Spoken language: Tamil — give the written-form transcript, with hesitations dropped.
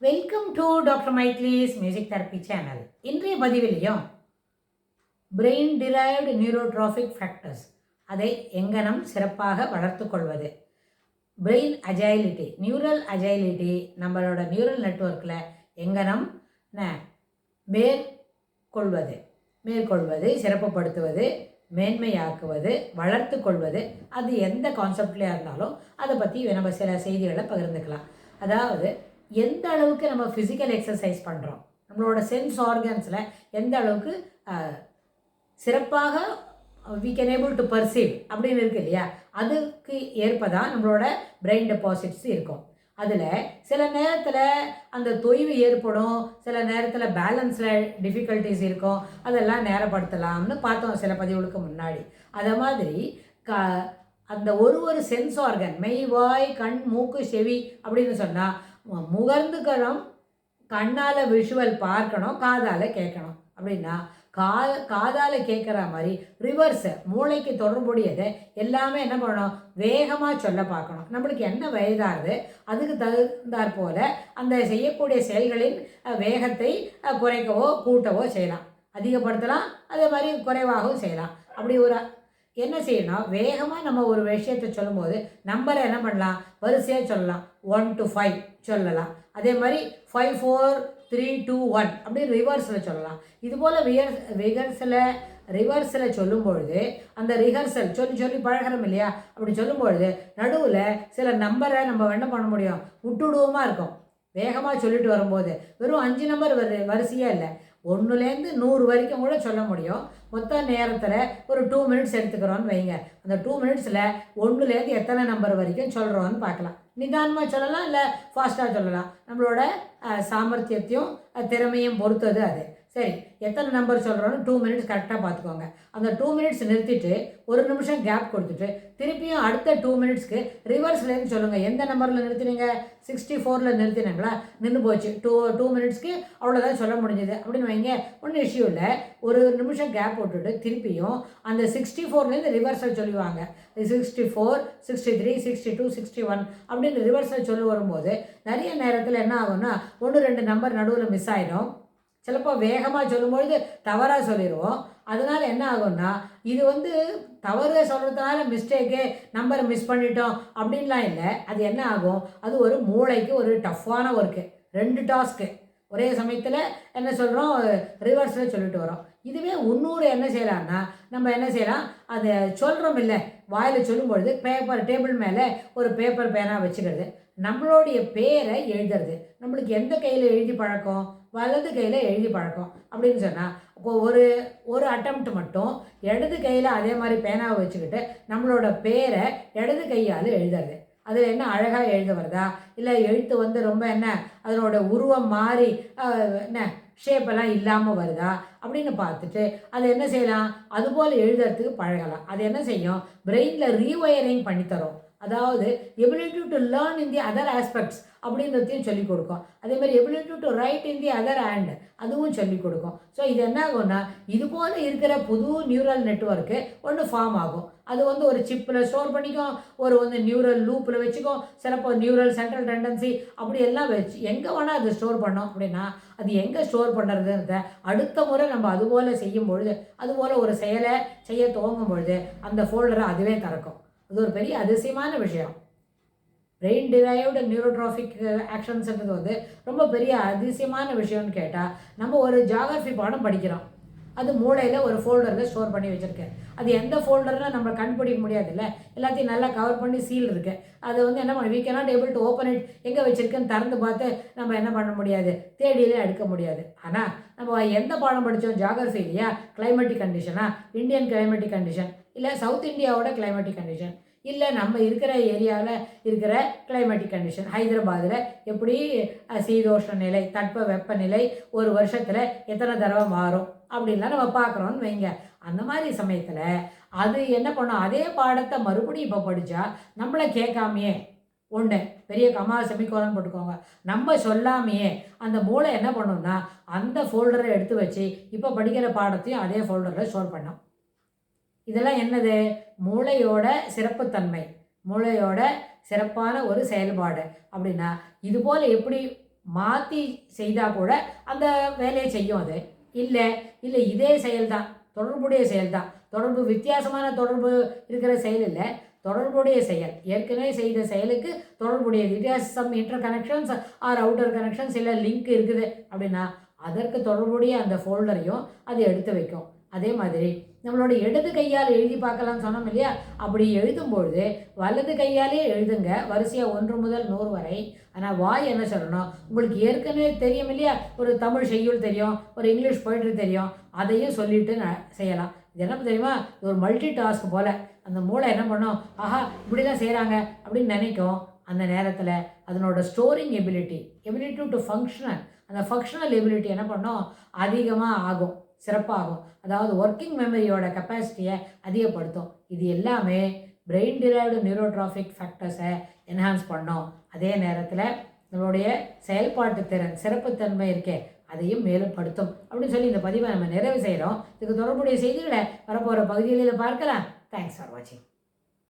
வெல்கம் டு டாக்டர் மைட்லிஸ் மியூசிக் தெரப்பி சேனல். இன்றைய பதிவிலையும் பிரெயின் டிரைவ்டு நியூரோட்ராஃபிக் ஃபேக்டர்ஸ் அதை எங்கனம் சிறப்பாக வளர்த்து கொள்வது, பிரெயின் அஜைலிட்டி, நியூரல் அஜைலிட்டி நம்மளோட நியூரல் நெட்வொர்க்கில் எங்கனம் மேற்கொள்வது, சிறப்புப்படுத்துவது, மேன்மையாக்குவது, வளர்த்து கொள்வது, அது எந்த கான்செப்ட்லையாக இருந்தாலும் அதை பற்றி நம்ம சில செய்திகளை பகிர்ந்துக்கலாம். அதாவது எந்த அளவுக்கு நம்ம ஃபிசிக்கல் எக்ஸசைஸ் பண்ணுறோம், நம்மளோட சென்ஸ் ஆர்கன்ஸில் எந்த அளவுக்கு சிறப்பாக we can able to perceive அப்படின்னு இருக்குது இல்லையா, அதுக்கு ஏற்பதான் நம்மளோட பிரெயின் டெபாசிட்ஸ் இருக்கும். அதில் சில நேரத்தில் அந்த தொய்வு ஏற்படும், சில நேரத்தில் பேலன்ஸில் டிஃபிகல்ட்டிஸ் இருக்கும், அதெல்லாம் நேரப்படுத்தலாம்னு பார்த்தோம் சில பதிவுகளுக்கு முன்னாடி. அதை மாதிரி அந்த ஒரு சென்ஸ் ஆர்கன், மெய், வாய், கண், மூக்கு, செவி அப்படின்னு சொன்னால் முகர்ந்துக்கணும், கண்ணால் விஷுவல் பார்க்கணும், காதால் கேட்கணும். அப்படின்னா காதால் கேட்குற மாதிரி ரிவர்ஸை, மூளைக்கு தொடர்புடையதை எல்லாமே என்ன பண்ணணும், வேகமாக சொல்ல பார்க்கணும். நம்மளுக்கு என்ன வயதாகுது அதுக்கு தகுந்தாற் போல் அந்த செய்யக்கூடிய செயல்களின் வேகத்தை குறைக்கவோ கூட்டவோ செய்யலாம், அதிகப்படுத்தலாம், அதே மாதிரி குறைவாகவும் செய்யலாம். அப்படி ஒரு என்ன செய்யணும், வேகமாக நம்ம ஒரு விஷயத்தை சொல்லும்போது நம்பரை என்ன பண்ணலாம், வரிசையாக சொல்லலாம், 1 to 5 சொல்லலாம். அதே மாதிரி 5 4 3 2 1 அப்படின்னு ரிவர்ஸில் சொல்லலாம். இதுபோல் ரிவர்ஸில் சொல்லும் பொழுது அந்த ரிஹர்சல் சொல்லி பழகிறோம் இல்லையா, அப்படி சொல்லும் பொழுது நடுவில் சில நம்பரை நம்ம என்ன பண்ண முடியும், விட்டுடுவோமா இருக்கும். வேகமாக சொல்லிட்டு வரும்போது வெறும் 5 நம்பர் வரிசையாக இல்லை, 1லேருந்து 100 வரைக்கும் கூட சொல்ல முடியும். மொத்த நேரத்தில் ஒரு 2 மினிட்ஸ் எடுத்துக்கிறோன்னு வைங்க. அந்த 2 மினிட்ஸில் 1லேருந்து எத்தனை நம்பர் வரைக்கும் சொல்கிறோன்னு பார்க்கலாம். நிதானமாக சொல்லலாம், இல்லை ஃபாஸ்ட்டாக சொல்லலாம். நம்மளோட சாமர்த்தியத்தையும் திறமையும் பொறுத்தது அது. சரி, எத்தனை நம்பர் சொல்கிறோன்னு 2 மினிட்ஸ் கரெக்டாக பார்த்துக்கோங்க. அந்த 2 மினிட்ஸ் நிறுத்திட்டு 1 நிமிஷம் கேப் கொடுத்துட்டு திருப்பியும் அடுத்த 2 மினிட்ஸ்க்கு ரிவர்ஸ்லேருந்து சொல்லுங்கள். எந்த நம்பரில் நிறுத்தினீங்க, 64ல் நிறுத்தினீங்களா, நின்று போச்சு. 2 மினிட்ஸ்க்கு அவ்வளோதான் சொல்ல முடிஞ்சது அப்படின்னு வைங்க. ஒன்றும் இஷ்யூ இல்லை. 1 நிமிஷம் கேப் விட்டுட்டு திருப்பியும் அந்த 64லேருந்து ரிவர்ஸில் சொல்லுவாங்க. 64 63 62 61 அப்படின்னு ரிவர்ஸில் சொல்லி வரும்போது நிறைய நேரத்தில் என்ன ஆகும்னா 1-2 நம்பர் நடுவில் மிஸ் ஆகிடும். சிலப்போ வேகமாக சொல்லும்பொழுது தவறாக சொல்லிடுவோம். அதனால் என்ன ஆகும்னா இது தவறு சொல்கிறதுனால மிஸ்டேக்கு, நம்பரை மிஸ் பண்ணிட்டோம் அப்படின்லாம் இல்லை. அது என்ன ஆகும், அது ஒரு மூளைக்கு ஒரு டஃப்பான ஒர்க்கு. 2 டாஸ்க்கு ஒரே சமயத்தில் என்ன சொல்கிறோம், ரிவர்ஸில் சொல்லிட்டு வரோம். இதுவே 300 என்ன செய்யலாம்னா, நம்ம என்ன செய்யலாம், அதை சொல்கிறோம் இல்லை, வாயில் சொல்லும்பொழுது டேபிள் மேலே ஒரு பேப்பர் பேனாக வச்சுக்கிறது, நம்மளுடைய பேரை எழுதுறது. நம்மளுக்கு எந்த கையில் எழுதி பழக்கம், வலது கையில் எழுதி பழக்கம் அப்படின்னு சொன்னால் ஒரு அட்டம்ப்ட் மட்டும் இடது கையில் அதே மாதிரி பேனாவை வச்சுக்கிட்டு நம்மளோட பேரை இடது கையால் எழுதுறது. அதில் என்ன அழகாக எழுத வருதா, இல்லை எழுத்து ரொம்ப என்ன அதனோட உருவம் மாறி என்ன ஷேப்பெல்லாம் இல்லாமல் வருதா அப்படின்னு பார்த்துட்டு அதை என்ன செய்யலாம், அதுபோல் எழுதுறதுக்கு பழகலாம். அது என்ன செய்யும், பிரெயினில் ரீவயரிங் பண்ணித்தரும். அதாவது ability to learn in the other aspects அப்படின்றதையும் சொல்லிக் கொடுக்கும். அதே மாதிரி ability to right in the other hand அதுவும் சொல்லிக் கொடுக்கும். ஸோ இது என்ன ஆகும்னா, இது போல் இருக்கிற புது நியூரல் நெட்வொர்க்கு ஒன்று ஃபார்ம் ஆகும். அது ஒரு சிப்பில் ஸ்டோர் பண்ணிக்கும், ஒரு நியூரல் லூப்பில் வச்சுக்கும், சிலப்போ நியூரல் சென்ட்ரல் டெண்டன்சி அப்படி எல்லாம் வச்சு எங்கே வேணால் அது ஸ்டோர் பண்ணோம். அப்படின்னா அது எங்கே ஸ்டோர் பண்ணுறதுன்றத அடுத்த முறை நம்ம அதுபோல் செய்யும் பொழுது, அதுபோல் ஒரு செயலை செய்ய துவங்கும் பொழுது அந்த ஃபோல்டரை அதுவே திறக்கும். அது ஒரு பெரிய அதிசயமான விஷயம். பிரெயின் டிரைவ்டு நியூரோட்ராஃபிக் ஆக்ஷன்ஸ்ன்றது ரொம்ப பெரிய அதிசயமான விஷயம்னு கேட்டால், நம்ம ஒரு ஜியாகிரஃபி பாடம் படிக்கிறோம், அது மூளையில் ஒரு ஃபோல்டரில் ஸ்டோர் பண்ணி வச்சுருக்கேன். அது எந்த ஃபோல்டர்னு நம்மளை கண்டுபிடிக்க முடியாதுல்ல, எல்லாத்தையும் நல்லா கவர் பண்ணி சீல் இருக்குது. அது என்ன பண்ண, we cannot able to open it, எங்கே வச்சுருக்கேன்னு திறந்து பார்த்து நம்ம என்ன பண்ண முடியாது, தேடியிலே எடுக்க முடியாது. ஆனால் நம்ம எந்த பாடம் படித்தோம், ஜியாகிரஃபி இல்லையா, கிளைமேட்டிக் கண்டிஷனா, இந்தியன் கிளைமேட்டிக் கண்டிஷன், இல்லை சவுத் இந்தியாவோட கிளைமேட்டிக் கண்டிஷன், இல்லை நம்ம இருக்கிற ஏரியாவில் இருக்கிற கிளைமேட்டிக் கண்டிஷன், ஹைதராபாத்தில் எப்படி சீதோஷ்ண நிலை, தட்ப வெப்பநிலை ஒரு வருஷத்தில் எத்தனை தடவை மாறும் அப்படின்லாம் நம்ம பார்க்குறோன்னு வைங்க. அந்த மாதிரி சமயத்தில் அது என்ன பண்ணும், அதே பாடத்தை மறுபடியும் இப்போ படித்தா நம்மளை கேட்காமையே, ஒன்று பெரிய கமா செமிகோலன் போட்டுக்கோங்க, நம்ம சொல்லாமையே அந்த மூளை என்ன பண்ணும்னா அந்த ஃபோல்டரை எடுத்து வச்சு இப்போ படிக்கிற பாடத்தையும் அதே ஃபோல்டரில் ஸ்டோர் பண்ணோம். இதெல்லாம் என்னது, மூளையோட சிறப்புத்தன்மை, மூளையோட சிறப்பான ஒரு செயல்பாடு. அப்படின்னா இதுபோல் எப்படி மாற்றி செய்தால் கூட அந்த வேலையை செய்யும் அது. இல்லை இல்லை இதே செயல் தான், தொடர்புடைய செயல் தான், தொடர்பு வித்தியாசமான தொடர்பு இருக்கிற செயல் இல்லை, தொடர்புடைய செயல், ஏற்கனவே செய்த செயலுக்கு தொடர்புடையது. It has some interconnections or outer connections, இல்லை லிங்க் இருக்குது அப்படின்னா அதற்கு தொடர்புடைய அந்த ஃபோல்டரையும் அது எடுத்து வைக்கும். அதே மாதிரி நம்மளோட இடது கையால் எழுதி பார்க்கலாம்னு சொன்னோம் இல்லையா, அப்படி எழுதும்பொழுது வலது கையாலே எழுதுங்க வரிசையாக 1 முதல் 100 வரை. ஆனால் வாய் என்ன சொல்லணும், உங்களுக்கு ஏற்கனவே தெரியும் இல்லையா, ஒரு தமிழ் செய்யுள் தெரியும், ஒரு இங்கிலீஷ் போய்ட்ரி தெரியும், அதையும் சொல்லிட்டு செய்யலாம். இது என்ன தெரியுமா, இது ஒரு மல்டி டாஸ்க் போல். அந்த மூளை என்ன பண்ணும், ஆஹா இப்படி தான் செய்கிறாங்க அப்படின்னு நினைக்கும். அந்த நேரத்தில் அதனோட ஸ்டோரிங் எபிலிட்டி டு ஃபங்க்ஷனல், அந்த ஃபங்க்ஷனல் எபிலிட்டி என்ன பண்ணோம், அதிகமாக ஆகும், சிறப்பாகும். அதாவது ஒர்க்கிங் மெமரியோட கெப்பாசிட்டியை அதிகப்படுத்தும். இது எல்லாமே பிரெயின் டிரைவ்டு நியூரோட்ராஃபிக் ஃபேக்டர்ஸை என்ஹான்ஸ் பண்ணோம். அதே நேரத்தில் நம்மளுடைய செயல்பாட்டு திறன், சிறப்புத்தன்மை இருக்கே, அதையும் மேலும் படுத்தும் அப்படின்னு சொல்லி இந்த பதிவை நம்ம நிறைவு செய்கிறோம். இதுக்கு தொடர்புடைய செய்திகளை வரப்போகிற பகுதிகளில் பார்க்கலாம். தேங்க்ஸ் ஃபார் வாட்சிங்.